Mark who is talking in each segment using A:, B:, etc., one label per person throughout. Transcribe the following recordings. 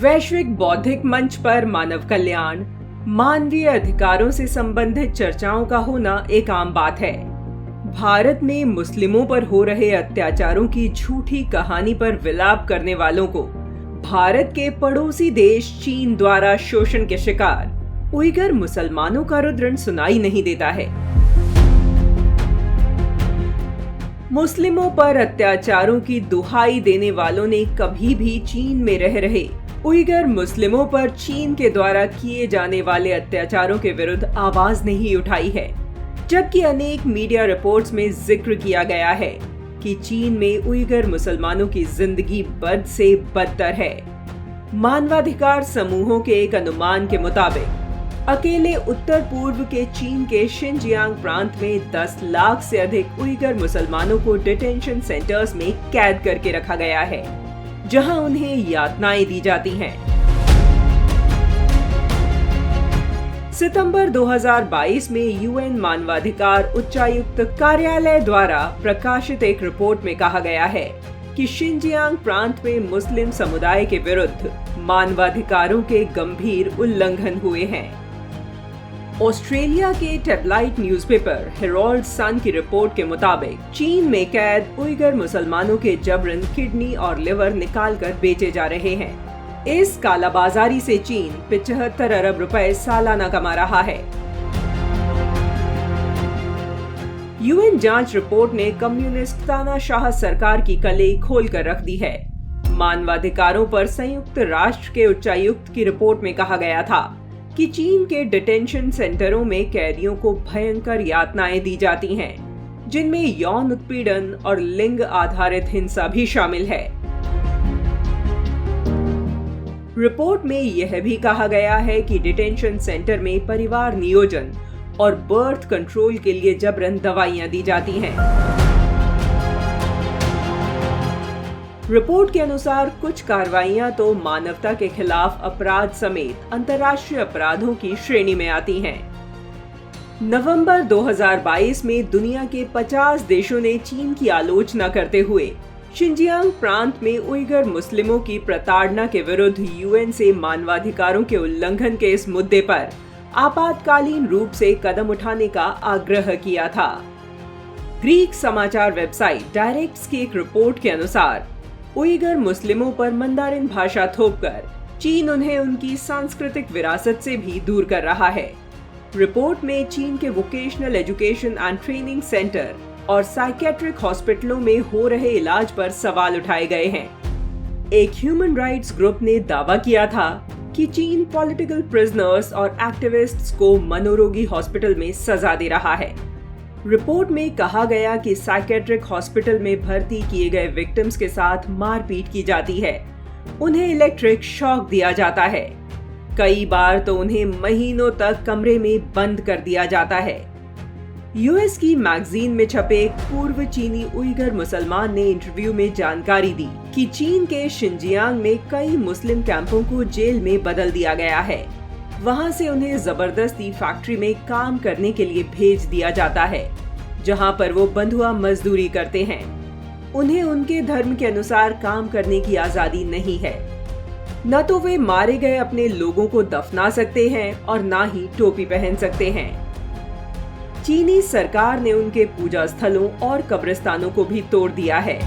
A: वैश्विक बौद्धिक मंच पर मानव कल्याण, मानवीय अधिकारों से संबंधित चर्चाओं का होना एक आम बात है। भारत में मुस्लिमों पर हो रहे अत्याचारों की झूठी कहानी पर विलाप करने वालों को भारत के पड़ोसी देश चीन द्वारा शोषण के शिकार उइगर मुसलमानों का रुदन सुनाई नहीं देता है। मुस्लिमों पर अत्याचारों की दुहाई देने वालों ने कभी भी चीन में रह रहे उइगर मुस्लिमों पर चीन के द्वारा किए जाने वाले अत्याचारों के विरुद्ध आवाज नहीं उठाई है, जबकि अनेक मीडिया रिपोर्ट्स में जिक्र किया गया है कि चीन में उइगर मुसलमानों की जिंदगी बद से बदतर है। मानवाधिकार समूहों के एक अनुमान के मुताबिक अकेले उत्तर पूर्व के चीन के शिनजियांग प्रांत में 10 लाख से अधिक उइगर मुसलमानों को डिटेंशन सेंटर्स में कैद करके रखा गया है, जहां उन्हें यातनाएं दी जाती हैं। सितंबर 2022 में यूएन मानवाधिकार उच्चायुक्त कार्यालय द्वारा प्रकाशित एक रिपोर्ट में कहा गया है कि शिनजियांग प्रांत में मुस्लिम समुदाय के विरुद्ध मानवाधिकारों के गंभीर उल्लंघन हुए हैं। ऑस्ट्रेलिया के टेबलाइट न्यूज़पेपर हेराल्ड सन की रिपोर्ट के मुताबिक चीन में कैद उइगर मुसलमानों के जबरन किडनी और लिवर निकालकर बेचे जा रहे हैं। इस कालाबाजारी से चीन 75 अरब रुपए सालाना कमा रहा है। यूएन जांच रिपोर्ट ने कम्युनिस्ट तानाशाह सरकार की कलई खोलकर रख दी है। मानवाधिकारों पर संयुक्त राष्ट्र के उच्चायुक्त की रिपोर्ट में कहा गया था कि चीन के डिटेंशन सेंटरों में कैदियों को भयंकर यातनाएं दी जाती हैं, जिनमें यौन उत्पीड़न और लिंग आधारित हिंसा भी शामिल है। रिपोर्ट में यह भी कहा गया है कि डिटेंशन सेंटर में परिवार नियोजन और बर्थ कंट्रोल के लिए जबरन दवाइयां दी जाती हैं। रिपोर्ट के अनुसार कुछ कार्रवाइयां तो मानवता के खिलाफ अपराध समेत अंतर्राष्ट्रीय अपराधों की श्रेणी में आती हैं। नवंबर 2022 में दुनिया के 50 देशों ने चीन की आलोचना करते हुए शिनजियांग प्रांत में उइगर मुस्लिमों की प्रताड़ना के विरुद्ध यूएन से मानवाधिकारों के उल्लंघन के इस मुद्दे पर आपातकालीन रूप से कदम उठाने का आग्रह किया था। ग्रीक समाचार वेबसाइट डायरेक्ट्स की एक रिपोर्ट के अनुसार उइगर मुस्लिमों पर मंदारिन भाषा थोपकर चीन उन्हें उनकी सांस्कृतिक विरासत से भी दूर कर रहा है। रिपोर्ट में चीन के vocational education and training centre और साइकेट्रिक हॉस्पिटलों में हो रहे इलाज पर सवाल उठाए गए हैं। एक ह्यूमन राइट्स ग्रुप ने दावा किया था कि चीन पॉलिटिकल प्रिजनर्स और एक्टिविस्ट्स को मनोरोगी हॉस्पिटल में सजा दे रहा है। रिपोर्ट में कहा गया कि साइकेट्रिक हॉस्पिटल में भर्ती किए गए विक्टिम्स के साथ मारपीट की जाती है, उन्हें इलेक्ट्रिक शॉक दिया जाता है, कई बार तो उन्हें महीनों तक कमरे में बंद कर दिया जाता है। यूएस की मैगजीन में छपे एक पूर्व चीनी उइगर मुसलमान ने इंटरव्यू में जानकारी दी कि चीन के शिनजियांग में कई मुस्लिम कैंपों को जेल में बदल दिया गया है। वहां से उन्हें जबरदस्ती फैक्ट्री में काम करने के लिए भेज दिया जाता है, जहां पर वो बंधुआ मजदूरी करते हैं। उन्हें उनके धर्म के अनुसार काम करने की आजादी नहीं है। न तो वे मारे गए अपने लोगों को दफना सकते हैं और न ही टोपी पहन सकते हैं। चीनी सरकार ने उनके पूजा स्थलों और कब्रिस्तानों को भी तोड़ दिया है।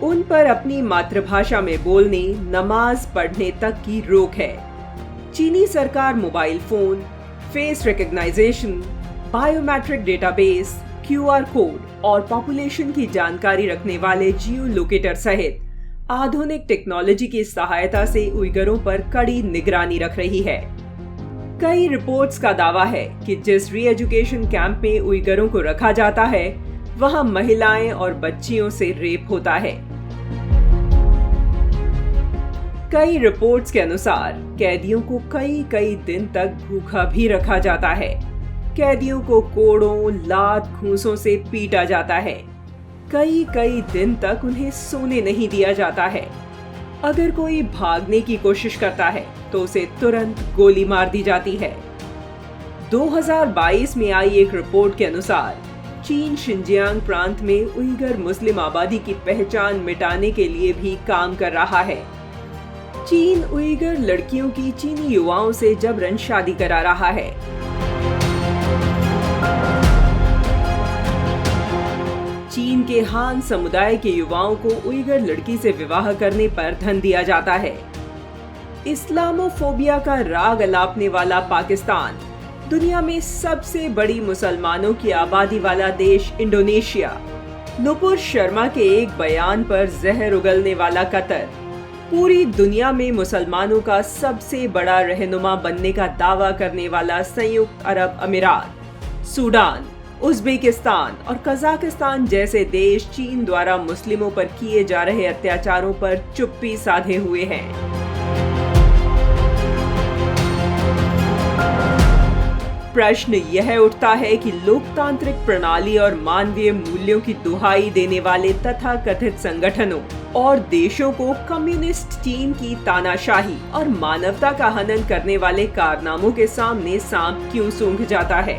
A: उन पर अपनी मातृभाषा में बोलने, नमाज पढ़ने तक की रोक है। चीनी सरकार mobile phone, face recognition, biometric database, QR code और पॉपुलेशन की जानकारी रखने वाले जियो लोकेटर सहित आधुनिक टेक्नोलॉजी की सहायता से उइगरों पर कड़ी निगरानी रख रही है। कई रिपोर्ट्स का दावा है कि जिस री एजुकेशन कैंप में उइगरों को रखा जाता है, वहां महिलाएं और बच्चियों से रेप होता है। कई रिपोर्ट्स के अनुसार कैदियों को कई दिन तक भूखा भी रखा जाता है। कैदियों को कोड़ों, लात, घूंसों से पीटा जाता है। कई दिन तक उन्हें सोने नहीं दिया जाता है। अगर कोई भागने की कोशिश करता है तो उसे तुरंत गोली मार दी जाती है। 2022 में आई एक रिपोर्ट के अनुसार चीन शिनजियांग प्रांत में उइगर मुस्लिम आबादी की पहचान मिटाने के लिए भी काम कर रहा है। चीन उइगर लड़कियों की चीनी युवाओं से जबरन शादी करा रहा है। चीन के हान समुदाय के युवाओं को उइगर लड़की से विवाह करने पर धन दिया जाता है। इस्लामोफोबिया का राग अलापने वाला पाकिस्तान, दुनिया में सबसे बड़ी मुसलमानों की आबादी वाला देश इंडोनेशिया, नुपुर शर्मा के एक बयान पर जहर उगलने वाला कतर, पूरी दुनिया में मुसलमानों का सबसे बड़ा रहनुमा बनने का दावा करने वाला संयुक्त अरब अमीरात, सूडान, उज्बेकिस्तान और कजाकिस्तान जैसे देश चीन द्वारा मुस्लिमों पर किए जा रहे अत्याचारों पर चुप्पी साधे हुए हैं। प्रश्न यह उठता है कि लोकतांत्रिक प्रणाली और मानवीय मूल्यों की दुहाई देने वाले तथाकथित संगठनों और देशों को कम्युनिस्ट चीन की तानाशाही और मानवता का हनन करने वाले कारनामों के सामने सांप क्यों सूंघ जाता है।